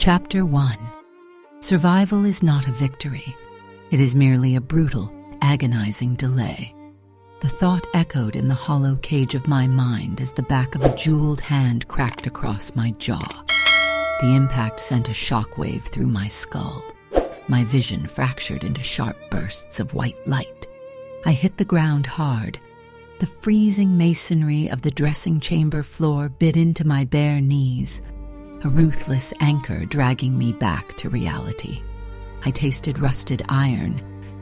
Chapter 1. Survival is not a victory. It is merely a brutal, agonizing delay. The thought echoed in the hollow cage of my mind as the back of a jeweled hand cracked across my jaw. The impact sent a shockwave through my skull. My vision fractured into sharp bursts of white light. I hit the ground hard. The freezing masonry of the dressing chamber floor bit into my bare knees, a ruthless anchor dragging me back to reality. I tasted rusted iron.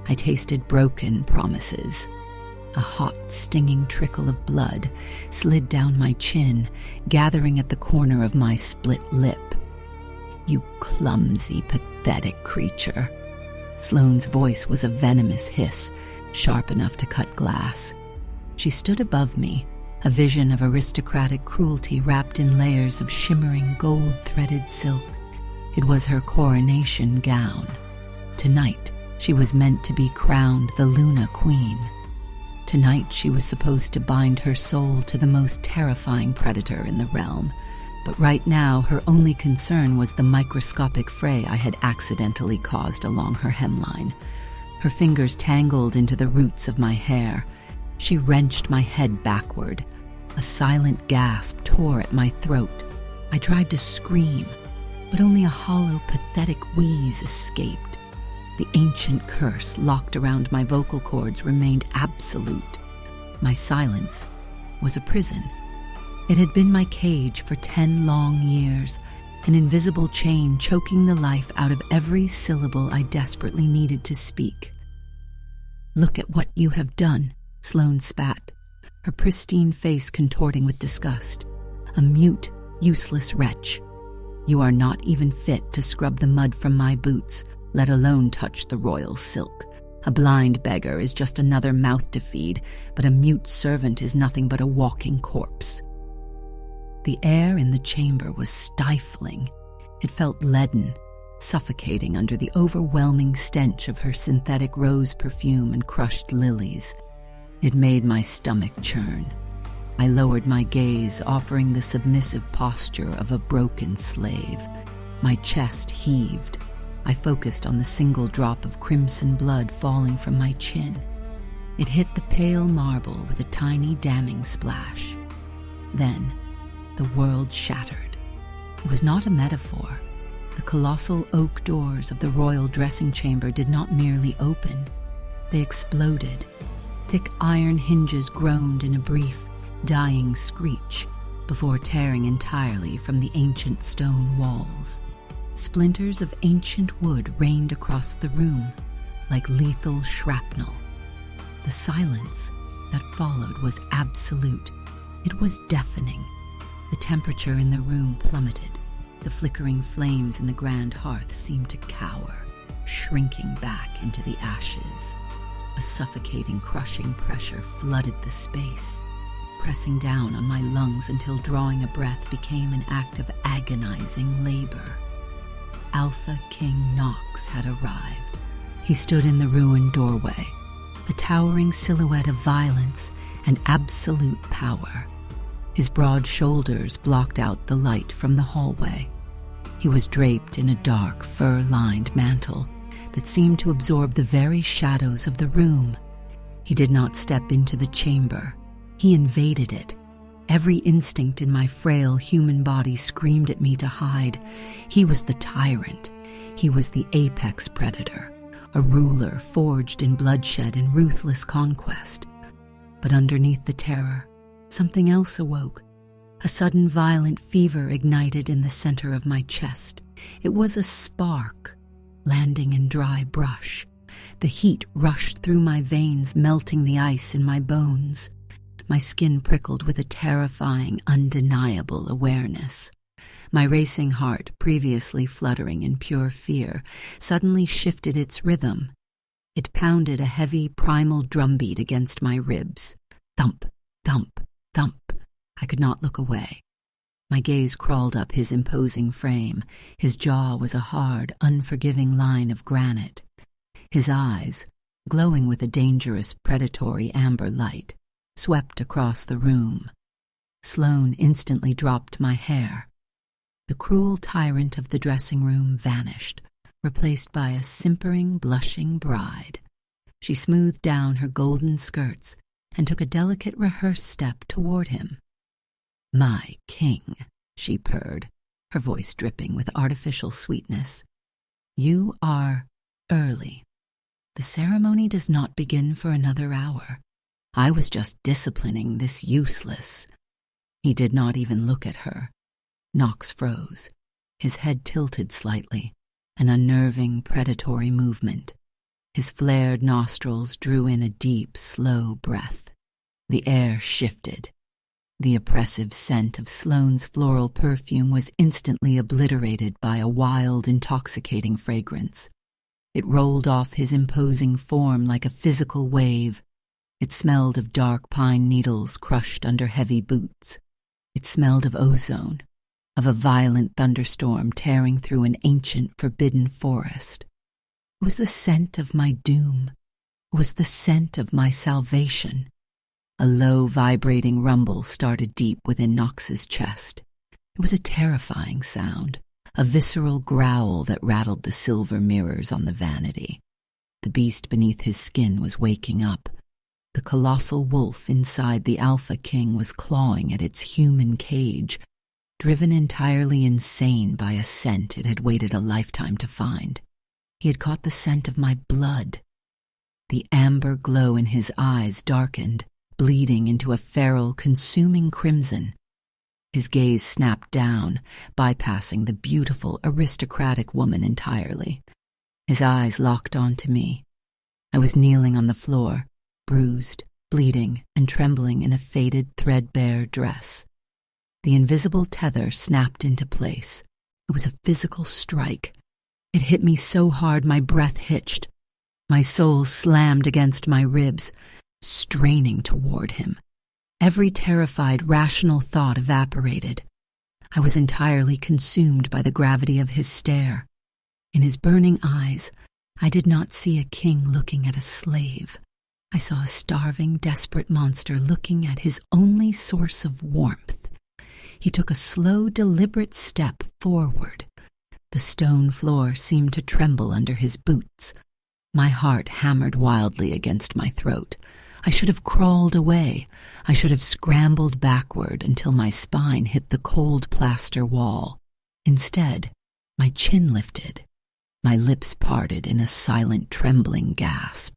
I tasted broken promises. A hot, stinging trickle of blood slid down my chin, gathering at the corner of my split lip. "You clumsy, pathetic creature." Sloane's voice was a venomous hiss, sharp enough to cut glass. She stood above me, a vision of aristocratic cruelty wrapped in layers of shimmering gold-threaded silk. It was her coronation gown. Tonight, she was meant to be crowned the Luna Queen. Tonight, she was supposed to bind her soul to the most terrifying predator in the realm. But right now, her only concern was the microscopic fray I had accidentally caused along her hemline. Her fingers tangled into the roots of my hair. She wrenched my head backward. A silent gasp tore at my throat. I tried to scream, but only a hollow, pathetic wheeze escaped. The ancient curse locked around my vocal cords remained absolute. My silence was a prison. It had been my cage for 10 long years, an invisible chain choking the life out of every syllable I desperately needed to speak. "Look at what you have done," Sloane spat, her pristine face contorting with disgust. "A mute, useless wretch. You are not even fit to scrub the mud from my boots, let alone touch the royal silk. A blind beggar is just another mouth to feed, but a mute servant is nothing but a walking corpse." The air in the chamber was stifling. It felt leaden, suffocating under the overwhelming stench of her synthetic rose perfume and crushed lilies. It made my stomach churn. I lowered my gaze, offering the submissive posture of a broken slave. My chest heaved. I focused on the single drop of crimson blood falling from my chin. It hit the pale marble with a tiny damning splash. Then, the world shattered. It was not a metaphor. The colossal oak doors of the royal dressing chamber did not merely open. They exploded. Thick iron hinges groaned in a brief, dying screech before tearing entirely from the ancient stone walls. Splinters of ancient wood rained across the room, like lethal shrapnel. The silence that followed was absolute. It was deafening. The temperature in the room plummeted. The flickering flames in the grand hearth seemed to cower, shrinking back into the ashes. A suffocating, crushing pressure flooded the space, pressing down on my lungs until drawing a breath became an act of agonizing labor. Alpha King Nox had arrived. He stood in the ruined doorway, a towering silhouette of violence and absolute power. His broad shoulders blocked out the light from the hallway. He was draped in a dark, fur-lined mantle that seemed to absorb the very shadows of the room. He did not step into the chamber. He invaded it. Every instinct in my frail human body screamed at me to hide. He was the tyrant. He was the apex predator, a ruler forged in bloodshed and ruthless conquest. But underneath the terror, something else awoke. A sudden violent fever ignited in the center of my chest. It was a spark, landing in dry brush. The heat rushed through my veins, melting the ice in my bones. My skin prickled with a terrifying, undeniable awareness. My racing heart, previously fluttering in pure fear, suddenly shifted its rhythm. It pounded a heavy, primal drumbeat against my ribs. Thump, thump, thump. I could not look away. My gaze crawled up his imposing frame. His jaw was a hard, unforgiving line of granite. His eyes, glowing with a dangerous, predatory amber light, swept across the room. Sloane instantly dropped my hair. The cruel tyrant of the dressing room vanished, replaced by a simpering, blushing bride. She smoothed down her golden skirts and took a delicate rehearsed step toward him. "My king," she purred, her voice dripping with artificial sweetness. "You are early. The ceremony does not begin for another hour. I was just disciplining this useless." He did not even look at her. Knox froze, his head tilted slightly, an unnerving, predatory movement. His flared nostrils drew in a deep, slow breath. The air shifted. The oppressive scent of Sloane's floral perfume was instantly obliterated by a wild, intoxicating fragrance. It rolled off his imposing form like a physical wave. It smelled of dark pine needles crushed under heavy boots. It smelled of ozone, of a violent thunderstorm tearing through an ancient, forbidden forest. It was the scent of my doom. It was the scent of my salvation. A low, vibrating rumble started deep within Knox's chest. It was a terrifying sound, a visceral growl that rattled the silver mirrors on the vanity. The beast beneath his skin was waking up. The colossal wolf inside the Alpha King was clawing at its human cage, driven entirely insane by a scent it had waited a lifetime to find. He had caught the scent of my blood. The amber glow in his eyes darkened, bleeding into a feral, consuming crimson. His gaze snapped down, bypassing the beautiful, aristocratic woman entirely. His eyes locked onto me. I was kneeling on the floor, bruised, bleeding, and trembling in a faded, threadbare dress. The invisible tether snapped into place. It was a physical strike. It hit me so hard my breath hitched. My soul slammed against my ribs, straining toward him. Every terrified, rational thought evaporated. I was entirely consumed by the gravity of his stare. In his burning eyes, I did not see a king looking at a slave. I saw a starving, desperate monster looking at his only source of warmth. He took a slow, deliberate step forward. The stone floor seemed to tremble under his boots. My heart hammered wildly against my throat. I should have crawled away. I should have scrambled backward until my spine hit the cold plaster wall. Instead, my chin lifted. My lips parted in a silent, trembling gasp.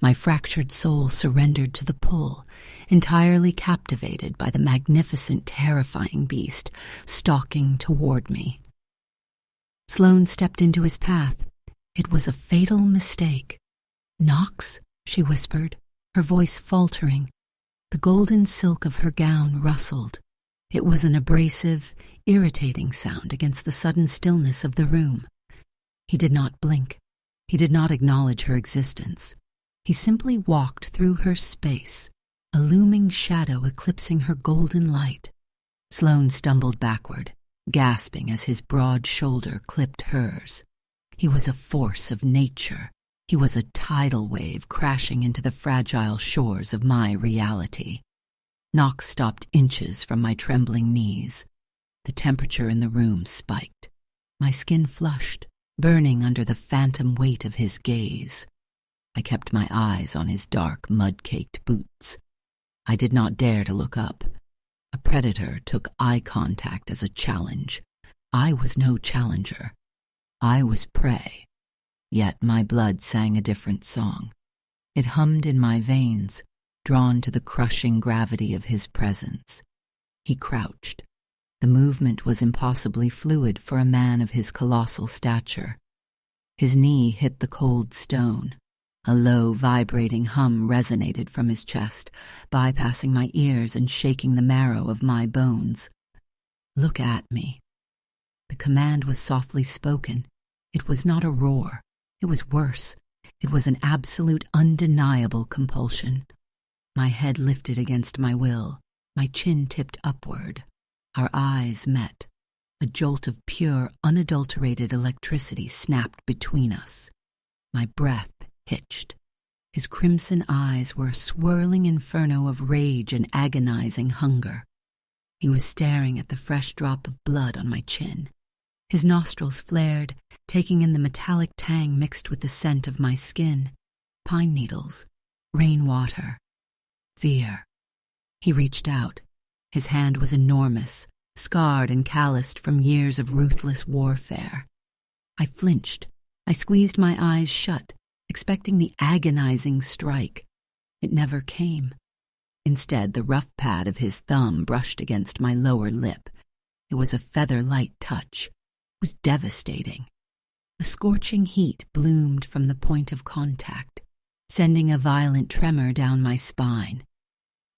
My fractured soul surrendered to the pull, entirely captivated by the magnificent, terrifying beast stalking toward me. Sloane stepped into his path. It was a fatal mistake. "Knox?" she whispered, her voice faltering. The golden silk of her gown rustled. It was an abrasive, irritating sound against the sudden stillness of the room. He did not blink. He did not acknowledge her existence. He simply walked through her space, a looming shadow eclipsing her golden light. Sloane stumbled backward, gasping as his broad shoulder clipped hers. He was a force of nature. He was a tidal wave crashing into the fragile shores of my reality. Knox stopped inches from my trembling knees. The temperature in the room spiked. My skin flushed, burning under the phantom weight of his gaze. I kept my eyes on his dark, mud-caked boots. I did not dare to look up. A predator took eye contact as a challenge. I was no challenger. I was prey. Yet my blood sang a different song. It hummed in my veins, drawn to the crushing gravity of his presence. He crouched. The movement was impossibly fluid for a man of his colossal stature. His knee hit the cold stone. A low, vibrating hum resonated from his chest, bypassing my ears and shaking the marrow of my bones. "Look at me." The command was softly spoken. It was not a roar. It was worse. It was an absolute, undeniable compulsion. My head lifted against my will. My chin tipped upward. Our eyes met. A jolt of pure, unadulterated electricity snapped between us. My breath hitched. His crimson eyes were a swirling inferno of rage and agonizing hunger. He was staring at the fresh drop of blood on my chin. His nostrils flared, taking in the metallic tang mixed with the scent of my skin, pine needles, rainwater, fear. He reached out. His hand was enormous, scarred and calloused from years of ruthless warfare. I flinched. I squeezed my eyes shut, expecting the agonizing strike. It never came. Instead, the rough pad of his thumb brushed against my lower lip. It was a feather-light touch. It was devastating. A scorching heat bloomed from the point of contact, sending a violent tremor down my spine.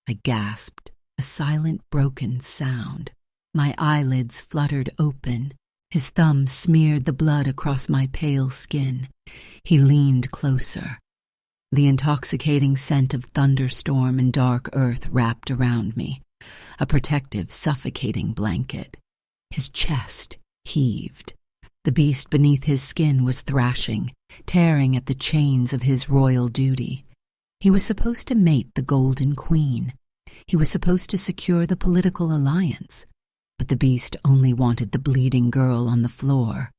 I gasped, a silent, broken sound. My eyelids fluttered open. His thumb smeared the blood across my pale skin. He leaned closer. The intoxicating scent of thunderstorm and dark earth wrapped around me, a protective, suffocating blanket. His chest heaved. The beast beneath his skin was thrashing, tearing at the chains of his royal duty. He was supposed to mate the Golden Queen. He was supposed to secure the political alliance. But the beast only wanted the bleeding girl on the floor.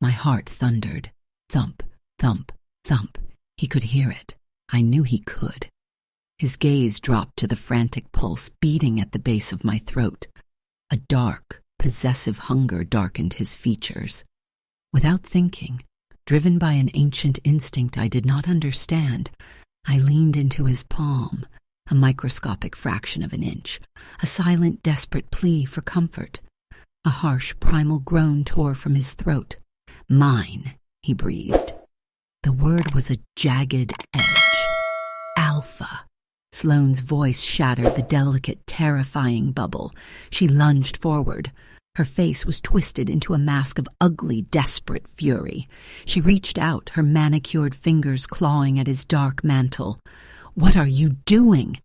My heart thundered. Thump, thump, thump. He could hear it. I knew he could. His gaze dropped to the frantic pulse beating at the base of my throat. A dark, possessive hunger darkened his features. Without thinking, driven by an ancient instinct I did not understand, I leaned into his palm, a microscopic fraction of an inch, a silent, desperate plea for comfort. A harsh, primal groan tore from his throat. Mine, he breathed. The word was a jagged edge. Alpha. Sloane's voice shattered the delicate, terrifying bubble. She lunged forward. Her face was twisted into a mask of ugly, desperate fury. She reached out, her manicured fingers clawing at his dark mantle. "What are you doing?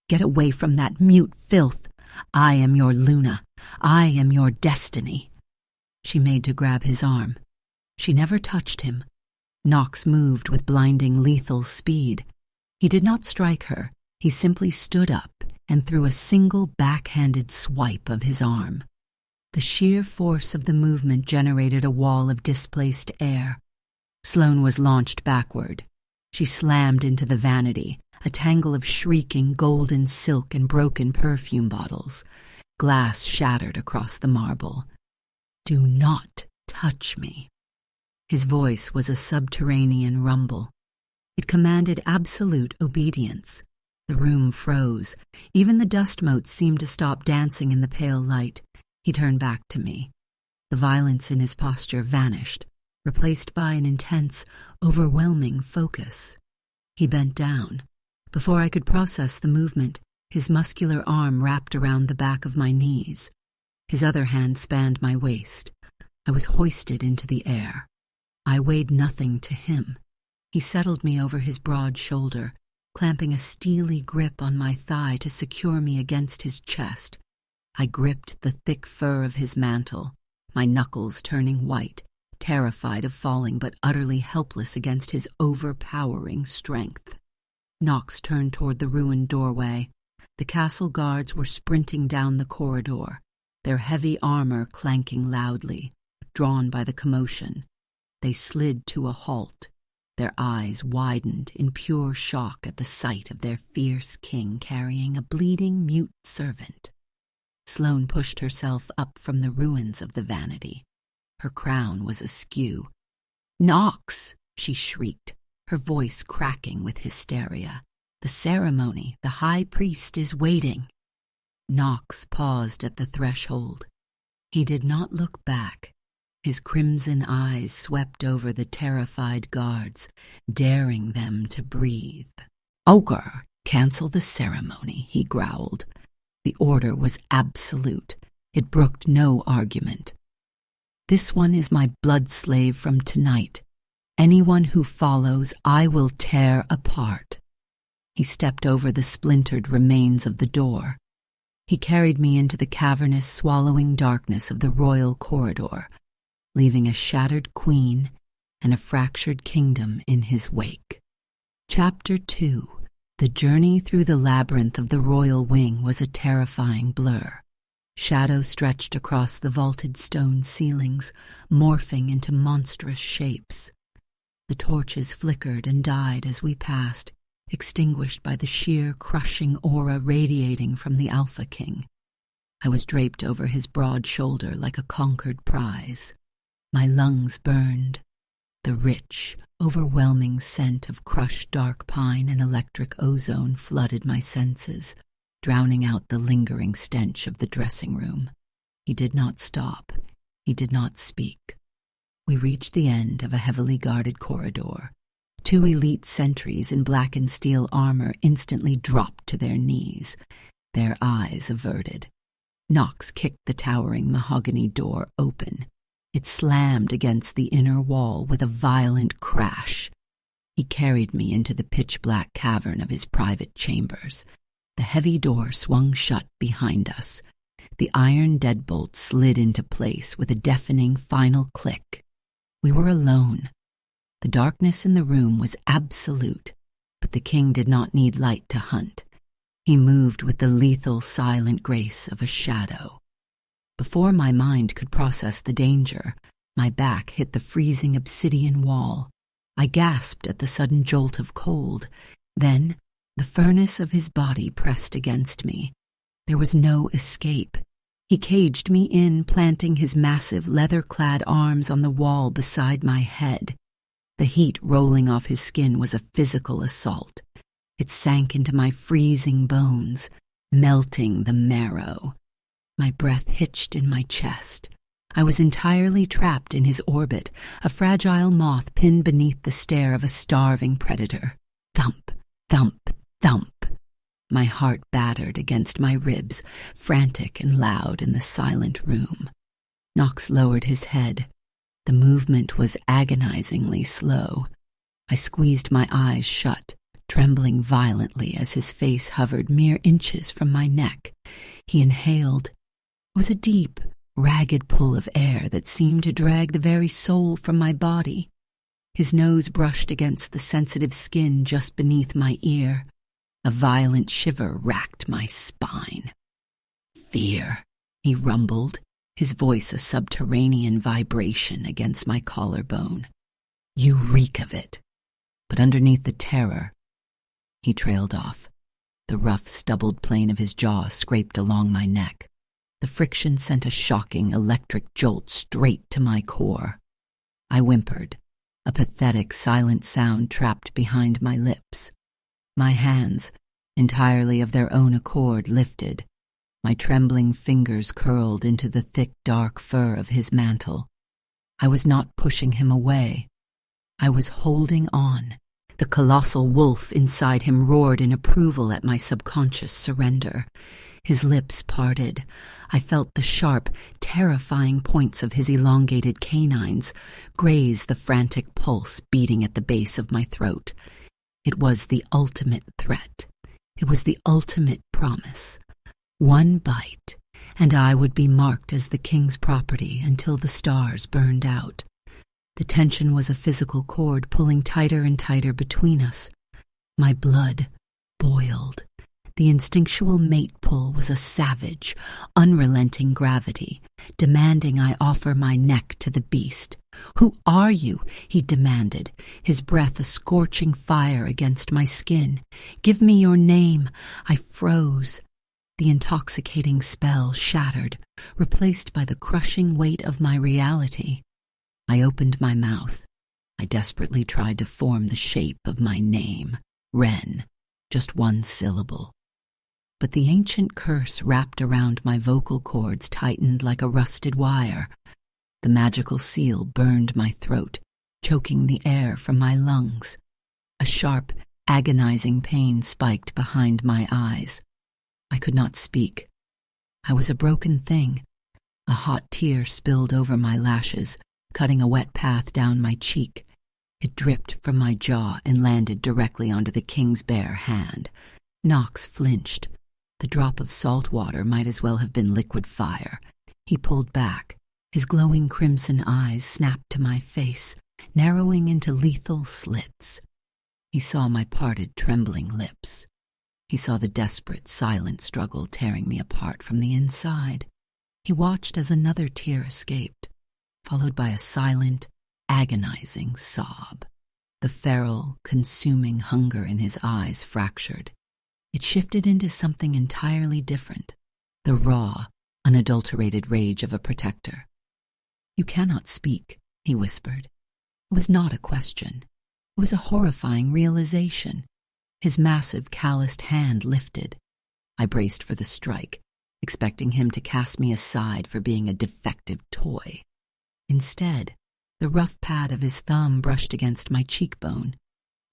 Get away from that mute filth. I am your Luna. I am your destiny." She made to grab his arm. She never touched him. Nox moved with blinding, lethal speed. He did not strike her. He simply stood up and threw a single backhanded swipe of his arm. The sheer force of the movement generated a wall of displaced air. Sloane was launched backward. She slammed into the vanity, a tangle of shrieking golden silk and broken perfume bottles. Glass shattered across the marble. "Do not touch me." His voice was a subterranean rumble. It commanded absolute obedience. The room froze. Even the dust motes seemed to stop dancing in the pale light. He turned back to me. The violence in his posture vanished, replaced by an intense, overwhelming focus. He bent down. Before I could process the movement, his muscular arm wrapped around the back of my knees. His other hand spanned my waist. I was hoisted into the air. I weighed nothing to him. He settled me over his broad shoulder, clamping a steely grip on my thigh to secure me against his chest. I gripped the thick fur of his mantle, my knuckles turning white, terrified of falling but utterly helpless against his overpowering strength. Nox turned toward the ruined doorway. The castle guards were sprinting down the corridor, their heavy armor clanking loudly, drawn by the commotion. They slid to a halt. Their eyes widened in pure shock at the sight of their fierce king carrying a bleeding, mute servant. Sloane pushed herself up from the ruins of the vanity. Her crown was askew. "Nox!" she shrieked, her voice cracking with hysteria. "The ceremony, the high priest is waiting." Nox paused at the threshold. He did not look back. His crimson eyes swept over the terrified guards, daring them to breathe. "Ogre, cancel the ceremony," he growled. The order was absolute. It brooked no argument. "This one is my blood slave from tonight. Anyone who follows, I will tear apart." He stepped over the splintered remains of the door. He carried me into the cavernous, swallowing darkness of the royal corridor, leaving a shattered queen and a fractured kingdom in his wake. Chapter 2. The journey through the labyrinth of the royal wing was a terrifying blur. Shadow stretched across the vaulted stone ceilings, morphing into monstrous shapes. The torches flickered and died as we passed, extinguished by the sheer, crushing aura radiating from the Alpha King. I was draped over his broad shoulder like a conquered prize. My lungs burned. The rich, overwhelming scent of crushed dark pine and electric ozone flooded my senses, drowning out the lingering stench of the dressing room. He did not stop. He did not speak. We reached the end of a heavily guarded corridor. 2 elite sentries in black and steel armor instantly dropped to their knees, their eyes averted. Knox kicked the towering mahogany door open. It slammed against the inner wall with a violent crash. He carried me into the pitch-black cavern of his private chambers. The heavy door swung shut behind us. The iron deadbolt slid into place with a deafening final click. We were alone. The darkness in the room was absolute, but the king did not need light to hunt. He moved with the lethal, silent grace of a shadow. Before my mind could process the danger, my back hit the freezing obsidian wall. I gasped at the sudden jolt of cold. Then, the furnace of his body pressed against me. There was no escape. He caged me in, planting his massive, leather-clad arms on the wall beside my head. The heat rolling off his skin was a physical assault. It sank into my freezing bones, melting the marrow. My breath hitched in my chest. I was entirely trapped in his orbit, a fragile moth pinned beneath the stare of a starving predator. Thump, thump, thump. My heart battered against my ribs, frantic and loud in the silent room. Knox lowered his head. The movement was agonizingly slow. I squeezed my eyes shut, trembling violently as his face hovered mere inches from my neck. He inhaled. It was a deep, ragged pull of air that seemed to drag the very soul from my body. His nose brushed against the sensitive skin just beneath my ear. A violent shiver racked my spine. "Fear," he rumbled, his voice a subterranean vibration against my collarbone. "You reek of it." But underneath the terror, he trailed off. The rough, stubbled plane of his jaw scraped along my neck. The friction sent a shocking electric jolt straight to my core. I whimpered, a pathetic, silent sound trapped behind my lips. My hands, entirely of their own accord, lifted. My trembling fingers curled into the thick, dark fur of his mantle. I was not pushing him away. I was holding on. The colossal wolf inside him roared in approval at my subconscious surrender. His lips parted. I felt the sharp, terrifying points of his elongated canines graze the frantic pulse beating at the base of my throat. It was the ultimate threat. It was the ultimate promise. One bite, and I would be marked as the king's property until the stars burned out. The tension was a physical cord pulling tighter and tighter between us. My blood boiled. The instinctual mate pull was a savage, unrelenting gravity, demanding I offer my neck to the beast. "Who are you?" he demanded, his breath a scorching fire against my skin. "Give me your name." I froze. The intoxicating spell shattered, replaced by the crushing weight of my reality. I opened my mouth. I desperately tried to form the shape of my name, Wren, just one syllable. But the ancient curse wrapped around my vocal cords tightened like a rusted wire. The magical seal burned my throat, choking the air from my lungs. A sharp, agonizing pain spiked behind my eyes. I could not speak. I was a broken thing. A hot tear spilled over my lashes, cutting a wet path down my cheek. It dripped from my jaw and landed directly onto the king's bare hand. Knox flinched. The drop of salt water might as well have been liquid fire. He pulled back. His glowing crimson eyes snapped to my face, narrowing into lethal slits. He saw my parted, trembling lips. He saw the desperate, silent struggle tearing me apart from the inside. He watched as another tear escaped, followed by a silent, agonizing sob. The feral, consuming hunger in his eyes fractured. It shifted into something entirely different, the raw, unadulterated rage of a protector. "You cannot speak," he whispered. It was not a question. It was a horrifying realization. His massive, calloused hand lifted. I braced for the strike, expecting him to cast me aside for being a defective toy. Instead, the rough pad of his thumb brushed against my cheekbone.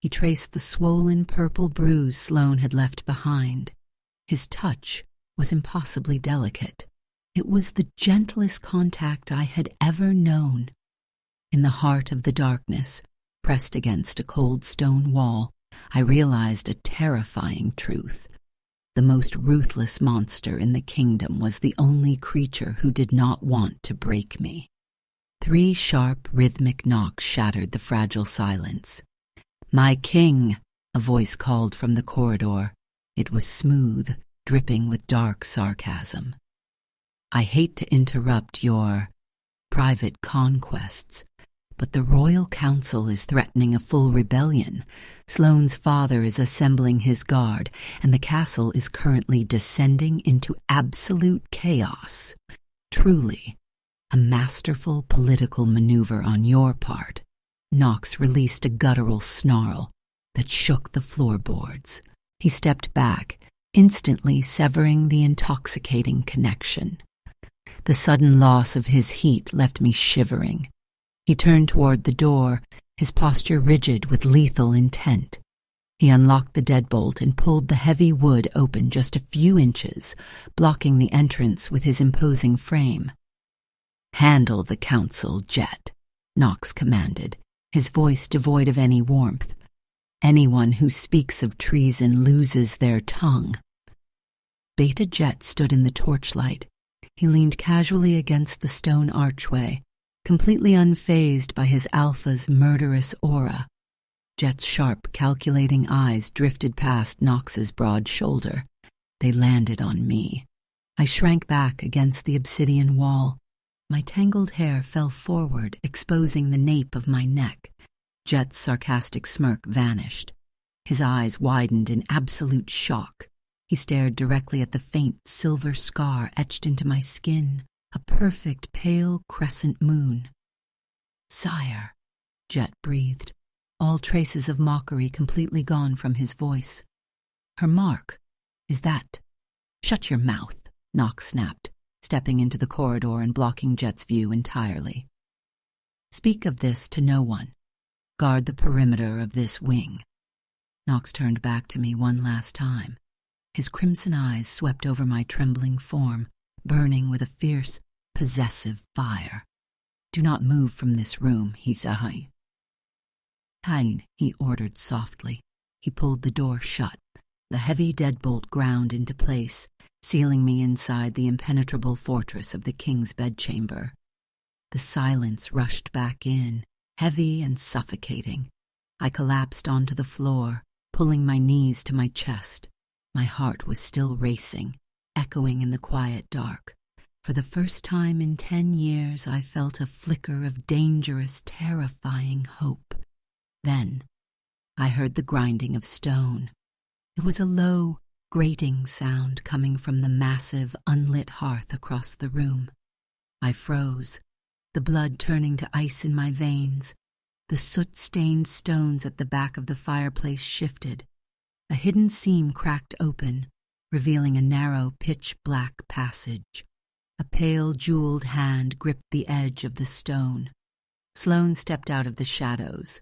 He traced the swollen purple bruise Sloane had left behind. His touch was impossibly delicate. It was the gentlest contact I had ever known. In the heart of the darkness, pressed against a cold stone wall, I realized a terrifying truth. The most ruthless monster in the kingdom was the only creature who did not want to break me. 3 sharp, rhythmic knocks shattered the fragile silence. "My king," a voice called from the corridor. It was smooth, dripping with dark sarcasm. "I hate to interrupt your private conquests, but the Royal Council is threatening a full rebellion. Sloane's father is assembling his guard, and the castle is currently descending into absolute chaos. Truly, a masterful political maneuver on your part." Knox released a guttural snarl that shook the floorboards. He stepped back, instantly severing the intoxicating connection. The sudden loss of his heat left me shivering. He turned toward the door, his posture rigid with lethal intent. He unlocked the deadbolt and pulled the heavy wood open just a few inches, blocking the entrance with his imposing frame. "Handle the council, Jet," Knox commanded, his voice devoid of any warmth. "Anyone who speaks of treason loses their tongue." Beta Jet stood in the torchlight. He leaned casually against the stone archway, completely unfazed by his alpha's murderous aura. Jet's sharp, calculating eyes drifted past Knox's broad shoulder. They landed on me. I shrank back against the obsidian wall. My tangled hair fell forward, exposing the nape of my neck. Jet's sarcastic smirk vanished. His eyes widened in absolute shock. He stared directly at the faint silver scar etched into my skin, a perfect pale crescent moon. "Sire," Jet breathed, all traces of mockery completely gone from his voice. "Her mark, is that—" "Shut your mouth," Knox snapped, stepping into the corridor and blocking Jet's view entirely. "Speak of this to no one. Guard the perimeter of this wing." Knox turned back to me one last time. His crimson eyes swept over my trembling form, burning with a fierce, possessive fire. "Do not move from this room," he said. "Hein," he ordered softly. He pulled the door shut. The heavy deadbolt ground into place, sealing me inside the impenetrable fortress of the king's bedchamber. The silence rushed back in, heavy and suffocating. I collapsed onto the floor, pulling my knees to my chest. My heart was still racing, echoing in the quiet dark. For the first time in 10 years, I felt a flicker of dangerous, terrifying hope. Then, I heard the grinding of stone. It was a low, grating sound coming from the massive, unlit hearth across the room. I froze, the blood turning to ice in my veins. The soot-stained stones at the back of the fireplace shifted. A hidden seam cracked open, revealing a narrow, pitch-black passage. A pale, jeweled hand gripped the edge of the stone. Sloane stepped out of the shadows.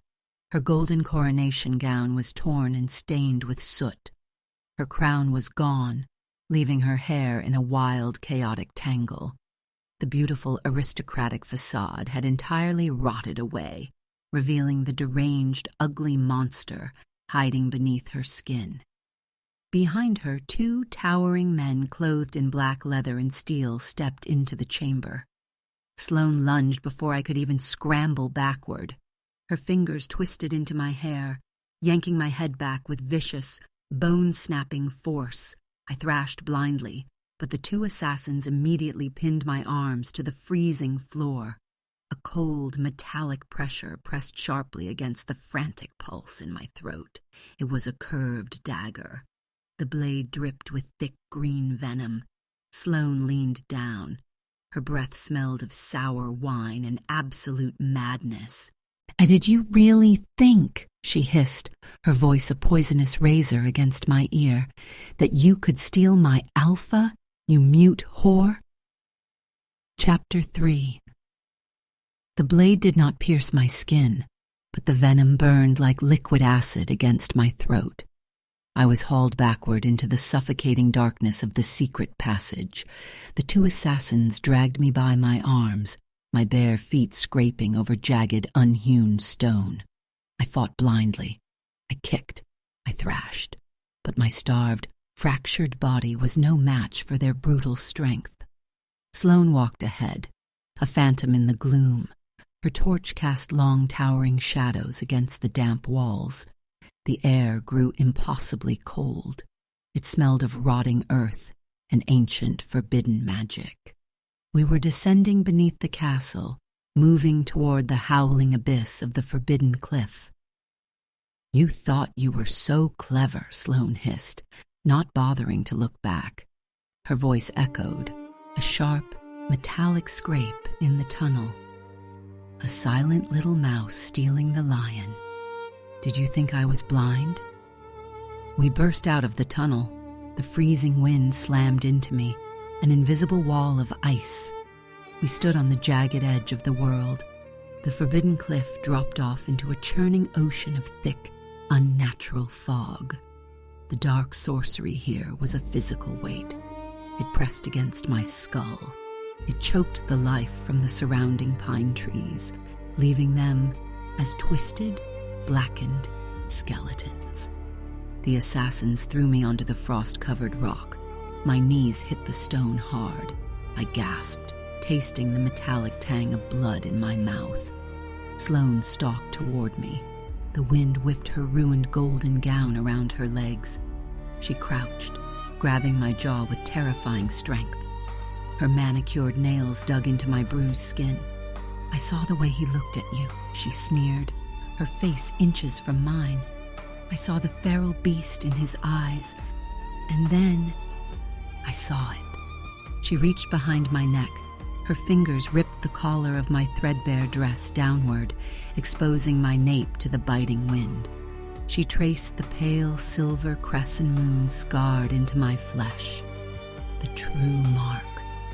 Her golden coronation gown was torn and stained with soot. Her crown was gone, leaving her hair in a wild, chaotic tangle. The beautiful aristocratic facade had entirely rotted away, revealing the deranged, ugly monster hiding beneath her skin. Behind her, 2 towering men clothed in black leather and steel stepped into the chamber. Sloane lunged before I could even scramble backward. Her fingers twisted into my hair, yanking my head back with vicious, bone-snapping force. I thrashed blindly, but the two assassins immediately pinned my arms to the freezing floor. A cold, metallic pressure pressed sharply against the frantic pulse in my throat. It was a curved dagger. The blade dripped with thick green venom. Sloane leaned down. Her breath smelled of sour wine and absolute madness. "And did you really think," she hissed, her voice a poisonous razor against my ear, "that you could steal my alpha, you mute whore?" Chapter 3. The blade did not pierce my skin, but the venom burned like liquid acid against my throat. I was hauled backward into the suffocating darkness of the secret passage. The two assassins dragged me by my arms, my bare feet scraping over jagged, unhewn stone. I fought blindly. I kicked. I thrashed. But my starved, fractured body was no match for their brutal strength. Sloane walked ahead, a phantom in the gloom. Her torch cast long, towering shadows against the damp walls. The air grew impossibly cold. It smelled of rotting earth and ancient, forbidden magic. We were descending beneath the castle, moving toward the howling abyss of the forbidden cliff. "You thought you were so clever," Sloane hissed, not bothering to look back. Her voice echoed, a sharp, metallic scrape in the tunnel. "A silent little mouse stealing the lion. Did you think I was blind?" We burst out of the tunnel. The freezing wind slammed into me, an invisible wall of ice. We stood on the jagged edge of the world. The forbidden cliff dropped off into a churning ocean of thick, unnatural fog. The dark sorcery here was a physical weight. It pressed against my skull. It choked the life from the surrounding pine trees, leaving them as twisted, blackened skeletons. The assassins threw me onto the frost-covered rock. My knees hit the stone hard. I gasped, tasting the metallic tang of blood in my mouth. Sloane stalked toward me. The wind whipped her ruined golden gown around her legs. She crouched, grabbing my jaw with terrifying strength. Her manicured nails dug into my bruised skin. "I saw the way he looked at you," she sneered, her face inches from mine. "I saw the feral beast in his eyes, and then I saw it." She reached behind my neck. Her fingers ripped the collar of my threadbare dress downward, exposing my nape to the biting wind. She traced the pale silver crescent moon scarred into my flesh. "The true mark,"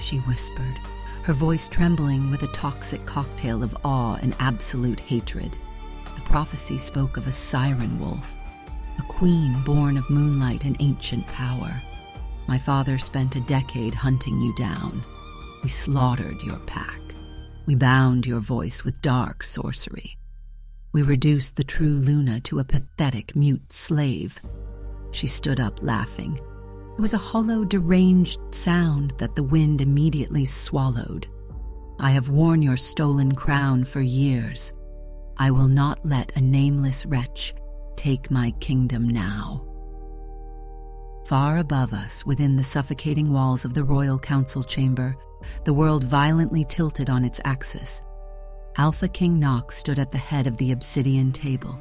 she whispered, her voice trembling with a toxic cocktail of awe and absolute hatred. The prophecy spoke of a siren wolf, a queen born of moonlight and ancient power. "My father spent a decade hunting you down. We slaughtered your pack. We bound your voice with dark sorcery. We reduced the true Luna to a pathetic, mute slave." She stood up, laughing. It was a hollow, deranged sound that the wind immediately swallowed. "I have worn your stolen crown for years. I will not let a nameless wretch take my kingdom now." Far above us, within the suffocating walls of the royal council chamber, the world violently tilted on its axis. Alpha King Nox stood at the head of the obsidian table.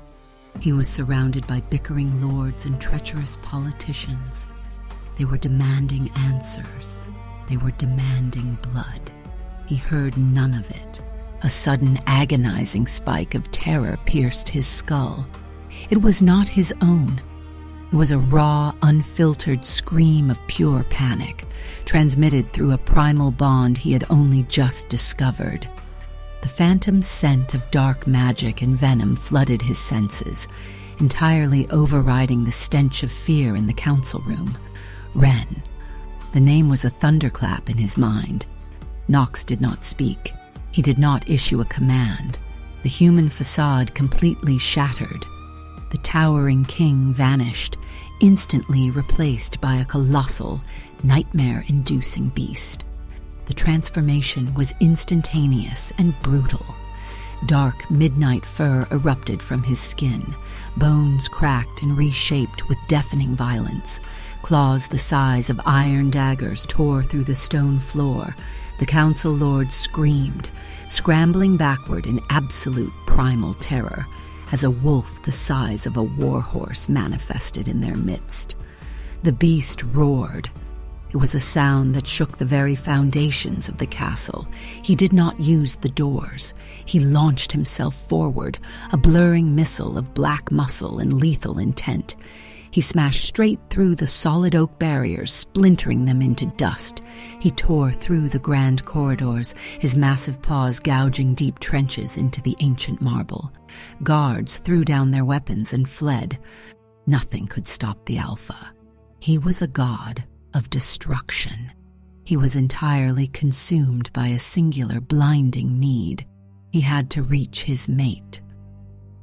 He was surrounded by bickering lords and treacherous politicians. They were demanding answers. They were demanding blood. He heard none of it. A sudden agonizing spike of terror pierced his skull. It was not his own. It was a raw, unfiltered scream of pure panic, transmitted through a primal bond he had only just discovered. The phantom scent of dark magic and venom flooded his senses, entirely overriding the stench of fear in the council room. Ren. The name was a thunderclap in his mind. Nox did not speak. He did not issue a command. The human facade completely shattered. The towering king vanished, instantly replaced by a colossal, nightmare-inducing beast. The transformation was instantaneous and brutal. Dark midnight fur erupted from his skin, bones cracked and reshaped with deafening violence. Claws the size of iron daggers tore through the stone floor. The council lord screamed, scrambling backward in absolute primal terror, as a wolf the size of a warhorse manifested in their midst. The beast roared. It was a sound that shook the very foundations of the castle. He did not use the doors. He launched himself forward, a blurring missile of black muscle and lethal intent. He smashed straight through the solid oak barriers, splintering them into dust. He tore through the grand corridors, his massive paws gouging deep trenches into the ancient marble. Guards threw down their weapons and fled. Nothing could stop the Alpha. He was a god of destruction. He was entirely consumed by a singular blinding need. He had to reach his mate.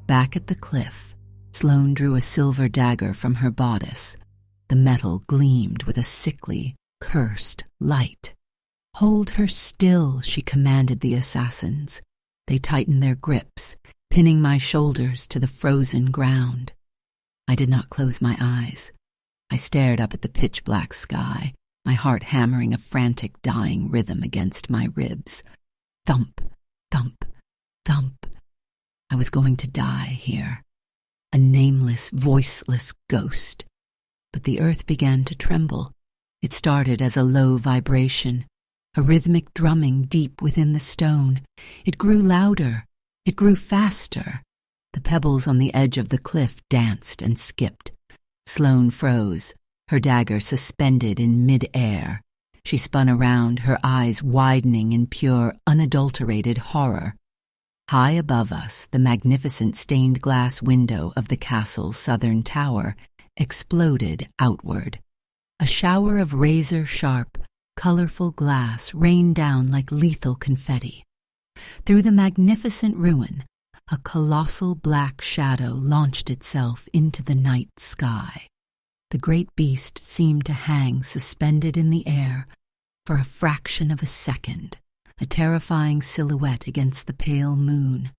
Back at the cliff, Sloane drew a silver dagger from her bodice. The metal gleamed with a sickly, cursed light. "Hold her still," she commanded the assassins. They tightened their grips, pinning my shoulders to the frozen ground. I did not close my eyes. I stared up at the pitch-black sky, my heart hammering a frantic, dying rhythm against my ribs. Thump, thump, thump. I was going to die here. A nameless, voiceless ghost. But the earth began to tremble. It started as a low vibration, a rhythmic drumming deep within the stone. It grew louder. It grew faster. The pebbles on the edge of the cliff danced and skipped. Sloane froze, her dagger suspended in mid-air. She spun around, her eyes widening in pure, unadulterated horror. High above us, the magnificent stained glass window of the castle's southern tower exploded outward. A shower of razor-sharp, colorful glass rained down like lethal confetti. Through the magnificent ruin, a colossal black shadow launched itself into the night sky. The great beast seemed to hang suspended in the air for a fraction of a second, a terrifying silhouette against the pale moon.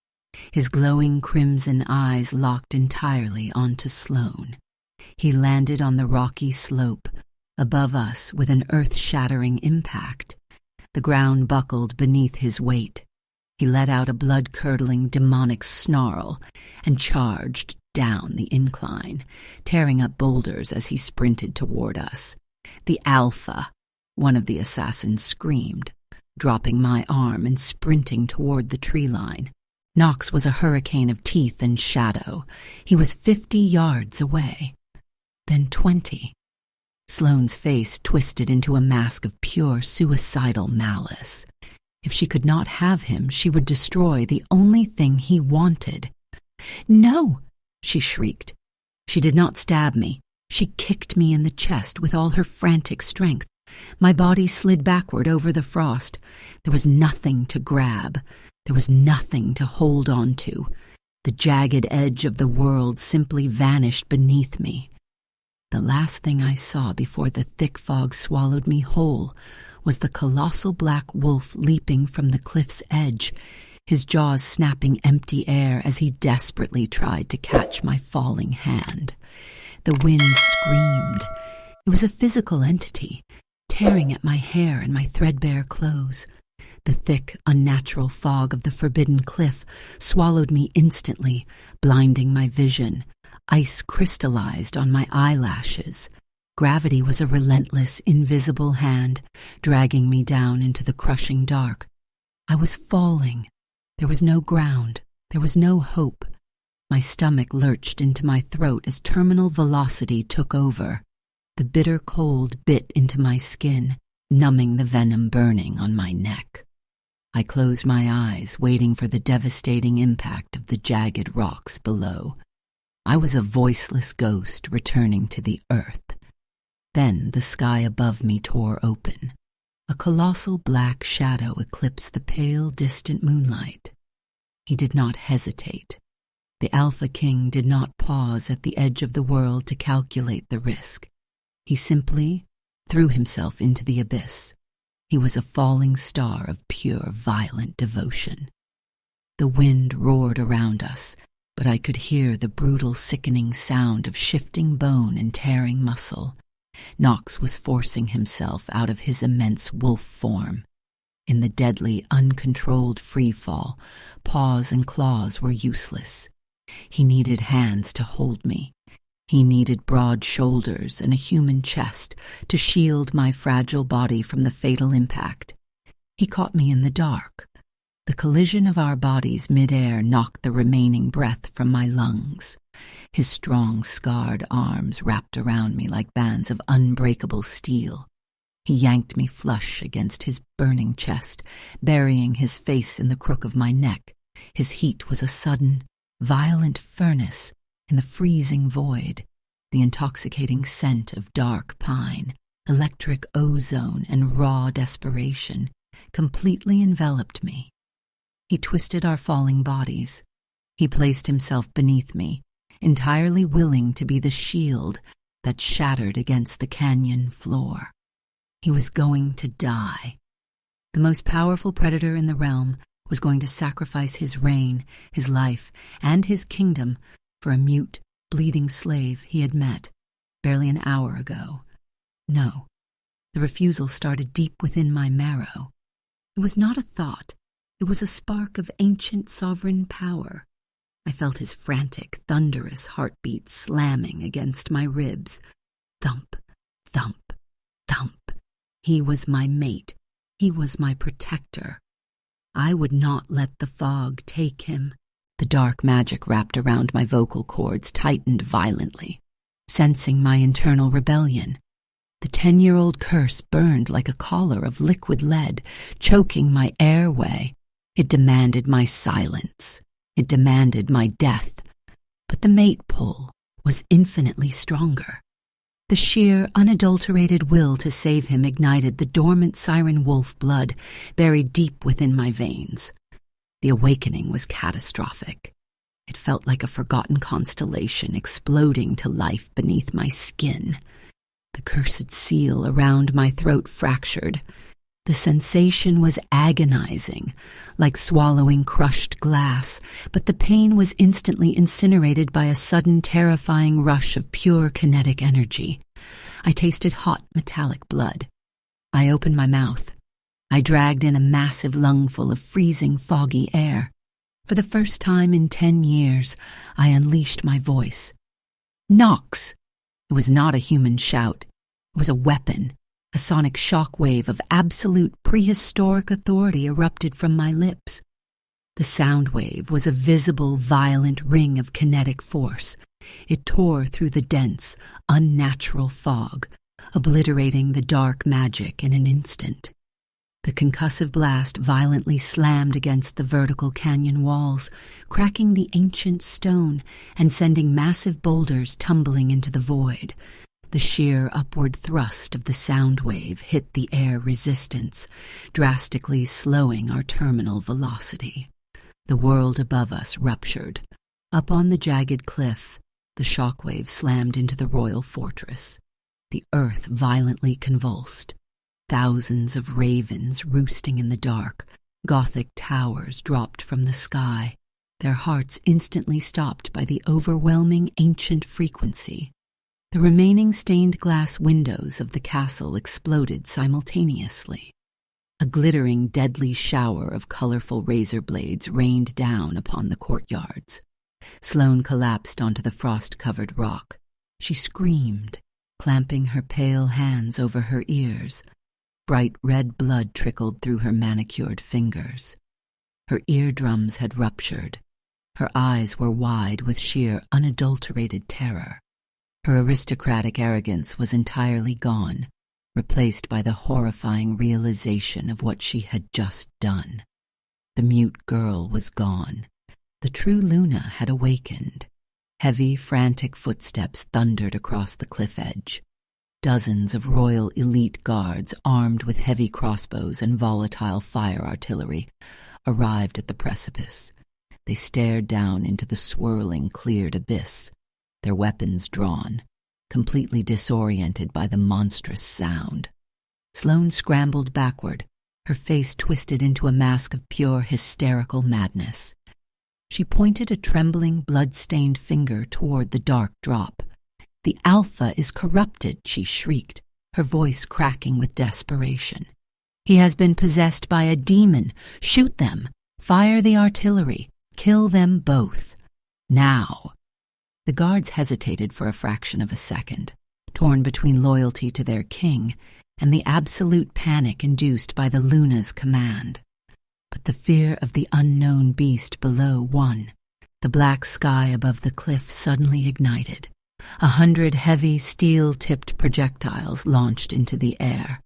His glowing crimson eyes locked entirely onto Sloane. He landed on the rocky slope above us with an earth-shattering impact. The ground buckled beneath his weight. He let out a blood-curdling demonic snarl and charged down the incline, tearing up boulders as he sprinted toward us. "The Alpha," one of the assassins screamed, dropping my arm and sprinting toward the tree line. Knox was a hurricane of teeth and shadow. He was 50 yards away. Then 20. Sloane's face twisted into a mask of pure suicidal malice. If she could not have him, she would destroy the only thing he wanted. "No!" she shrieked. She did not stab me. She kicked me in the chest with all her frantic strength. My body slid backward over the frost. There was nothing to grab. There was nothing to hold on to. The jagged edge of the world simply vanished beneath me. The last thing I saw before the thick fog swallowed me whole was the colossal black wolf leaping from the cliff's edge, his jaws snapping empty air as he desperately tried to catch my falling hand. The wind screamed. It was a physical entity, tearing at my hair and my threadbare clothes. The thick, unnatural fog of the forbidden cliff swallowed me instantly, blinding my vision. Ice crystallized on my eyelashes. Gravity was a relentless, invisible hand, dragging me down into the crushing dark. I was falling. There was no ground. There was no hope. My stomach lurched into my throat as terminal velocity took over. The bitter cold bit into my skin, numbing the venom burning on my neck. I closed my eyes, waiting for the devastating impact of the jagged rocks below. I was a voiceless ghost returning to the earth. Then the sky above me tore open. A colossal black shadow eclipsed the pale, distant moonlight. He did not hesitate. The Alpha King did not pause at the edge of the world to calculate the risk. He simply threw himself into the abyss. He was a falling star of pure, violent devotion. The wind roared around us, but I could hear the brutal, sickening sound of shifting bone and tearing muscle. Knox was forcing himself out of his immense wolf form. In the deadly, uncontrolled freefall, paws and claws were useless. He needed hands to hold me. He needed broad shoulders and a human chest to shield my fragile body from the fatal impact. He caught me in the dark. The collision of our bodies mid-air knocked the remaining breath from my lungs. His strong, scarred arms wrapped around me like bands of unbreakable steel. He yanked me flush against his burning chest, burying his face in the crook of my neck. His heat was a sudden, violent furnace in the freezing void. The intoxicating scent of dark pine, electric ozone, and raw desperation completely enveloped me. He twisted our falling bodies. He placed himself beneath me, entirely willing to be the shield that shattered against the canyon floor. He was going to die. The most powerful predator in the realm was going to sacrifice his reign, his life, and his kingdom for a mute, bleeding slave he had met barely an hour ago. No, the refusal started deep within my marrow. It was not a thought. It was a spark of ancient sovereign power. I felt his frantic, thunderous heartbeat slamming against my ribs. Thump, thump, thump. He was my mate. He was my protector. I would not let the fog take him. The dark magic wrapped around my vocal cords tightened violently, sensing my internal rebellion. The 10-year-old curse burned like a collar of liquid lead, choking my airway. It demanded my silence. It demanded my death. But the mate pull was infinitely stronger. The sheer, unadulterated will to save him ignited the dormant siren wolf blood buried deep within my veins. The awakening was catastrophic. It felt like a forgotten constellation exploding to life beneath my skin. The cursed seal around my throat fractured. The sensation was agonizing, like swallowing crushed glass, but the pain was instantly incinerated by a sudden terrifying rush of pure kinetic energy. I tasted hot metallic blood. I opened my mouth. I dragged in a massive lungful of freezing, foggy air. For the first time in 10 years, I unleashed my voice. Knox! It was not a human shout. It was a weapon. A sonic shock wave of absolute prehistoric authority erupted from my lips. The sound wave was a visible, violent ring of kinetic force. It tore through the dense, unnatural fog, obliterating the dark magic in an instant. The concussive blast violently slammed against the vertical canyon walls, cracking the ancient stone and sending massive boulders tumbling into the void. The sheer upward thrust of the sound wave hit the air resistance, drastically slowing our terminal velocity. The world above us ruptured. Up on the jagged cliff, the shockwave slammed into the royal fortress. The earth violently convulsed. Thousands of ravens roosting in the dark, Gothic towers dropped from the sky, their hearts instantly stopped by the overwhelming ancient frequency. The remaining stained glass windows of the castle exploded simultaneously. A glittering, deadly shower of colorful razor blades rained down upon the courtyards. Sloane collapsed onto the frost-covered rock. She screamed, clamping her pale hands over her ears. Bright red blood trickled through her manicured fingers. Her eardrums had ruptured. Her eyes were wide with sheer, unadulterated terror. Her aristocratic arrogance was entirely gone, replaced by the horrifying realization of what she had just done. The mute girl was gone. The true Luna had awakened. Heavy, frantic footsteps thundered across the cliff edge. Dozens of royal elite guards, armed with heavy crossbows and volatile fire artillery, arrived at the precipice. They stared down into the swirling, cleared abyss, their weapons drawn, completely disoriented by the monstrous sound. Sloane scrambled backward, her face twisted into a mask of pure hysterical madness. She pointed a trembling, blood-stained finger toward the dark drop. The Alpha is corrupted, she shrieked, her voice cracking with desperation. He has been possessed by a demon. Shoot them. Fire the artillery. Kill them both. Now. The guards hesitated for a fraction of a second, torn between loyalty to their king and the absolute panic induced by the Luna's command. But the fear of the unknown beast below won. The black sky above the cliff suddenly ignited. 100 heavy, steel-tipped projectiles launched into the air.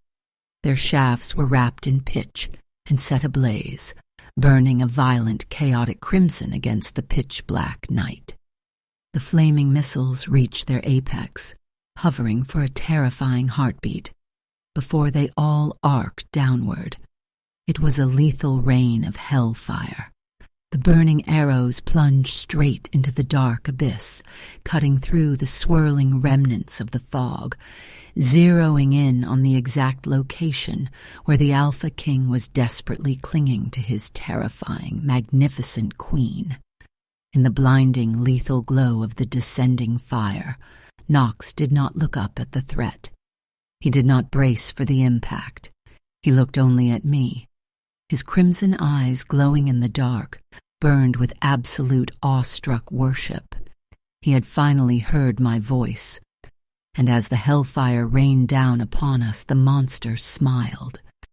Their shafts were wrapped in pitch and set ablaze, burning a violent, chaotic crimson against the pitch-black night. The flaming missiles reached their apex, hovering for a terrifying heartbeat, before they all arced downward. It was a lethal rain of hellfire. The burning arrows plunged straight into the dark abyss, cutting through the swirling remnants of the fog, zeroing in on the exact location where the Alpha King was desperately clinging to his terrifying, magnificent queen. In the blinding, lethal glow of the descending fire, Nox did not look up at the threat. He did not brace for the impact. He looked only at me. His crimson eyes, glowing in the dark, burned with absolute awestruck worship. He had finally heard my voice, and as the hellfire rained down upon us, the monster smiled.